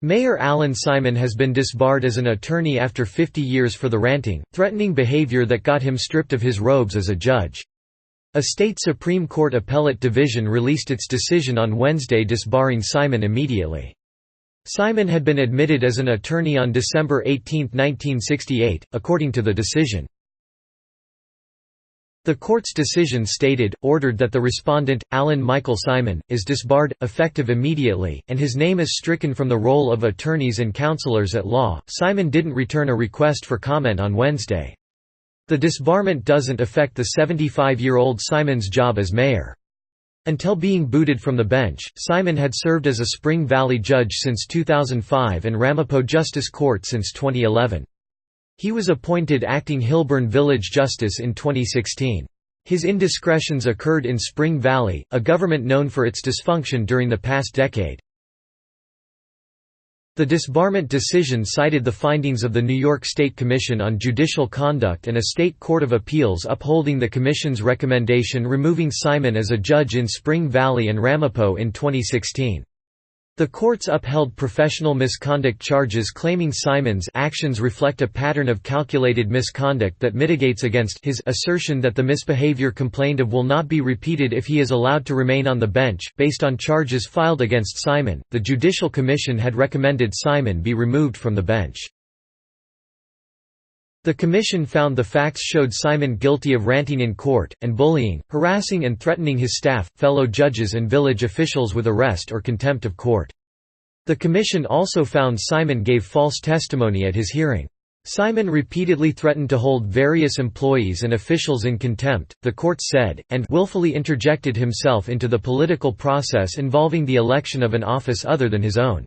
Mayor Alan Simon has been disbarred as an attorney after 50 years for the ranting, threatening behavior that got him stripped of his robes as a judge. A state Supreme Court Appellate Division released its decision on Wednesday disbarring Simon immediately. Simon had been admitted as an attorney on December 18, 1968, according to the decision. The court's decision ordered that the respondent, Alan Michael Simon, is disbarred, effective immediately, and his name is stricken from the roll of attorneys and counselors at law. Simon didn't return a request for comment on Wednesday. The disbarment doesn't affect the 75-year-old Simon's job as mayor. Until being booted from the bench, Simon had served as a Spring Valley judge since 2005 and Ramapo Justice Court since 2011. He was appointed acting Hillburn Village Justice in 2016. His indiscretions occurred in Spring Valley, a government known for its dysfunction during the past decade. The disbarment decision cited the findings of the New York State Commission on Judicial Conduct and a state court of appeals upholding the Commission's recommendation removing Simon as a judge in Spring Valley and Ramapo in 2016. The courts upheld professional misconduct charges claiming Simon's actions reflect a pattern of calculated misconduct that mitigates against his assertion that the misbehavior complained of will not be repeated if he is allowed to remain on the bench. Based on charges filed against Simon, the Judicial Commission had recommended Simon be removed from the bench. The commission found the facts showed Simon guilty of ranting in court, and bullying, harassing and threatening his staff, fellow judges and village officials with arrest or contempt of court. The commission also found Simon gave false testimony at his hearing. Simon repeatedly threatened to hold various employees and officials in contempt, the court said, and willfully interjected himself into the political process involving the election of an office other than his own.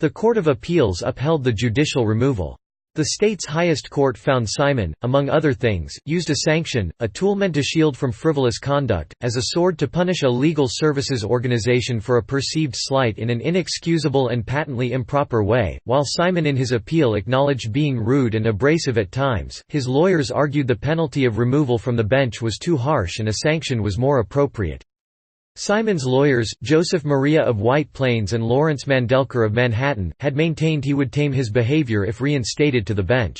The Court of Appeals upheld the judicial removal. The state's highest court found Simon, among other things, used a sanction, a tool meant to shield from frivolous conduct, as a sword to punish a legal services organization for a perceived slight in an inexcusable and patently improper way. While Simon in his appeal acknowledged being rude and abrasive at times, his lawyers argued the penalty of removal from the bench was too harsh and a sanction was more appropriate. Simon's lawyers, Joseph Maria of White Plains and Lawrence Mandelker of Manhattan, had maintained he would tame his behavior if reinstated to the bench.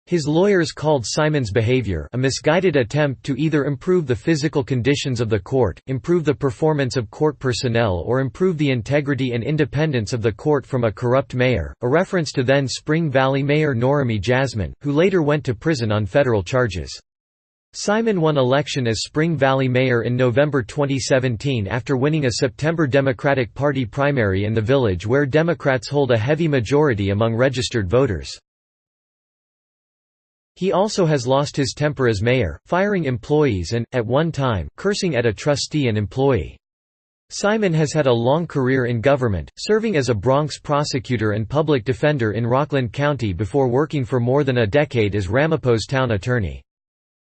His lawyers called Simon's behavior a misguided attempt to either improve the physical conditions of the court, improve the performance of court personnel or improve the integrity and independence of the court from a corrupt mayor, a reference to then Spring Valley Mayor Noramy Jasmine, who later went to prison on federal charges. Simon won election as Spring Valley mayor in November 2017 after winning a September Democratic Party primary in the village where Democrats hold a heavy majority among registered voters. He also has lost his temper as mayor, firing employees and, at one time, cursing at a trustee and employee. Simon has had a long career in government, serving as a Bronx prosecutor and public defender in Rockland County before working for more than a decade as Ramapo's town attorney.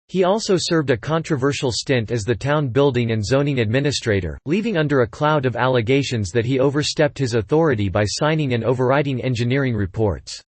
He also served a controversial stint as the town building and zoning administrator, leaving under a cloud of allegations that he overstepped his authority by signing and overriding engineering reports.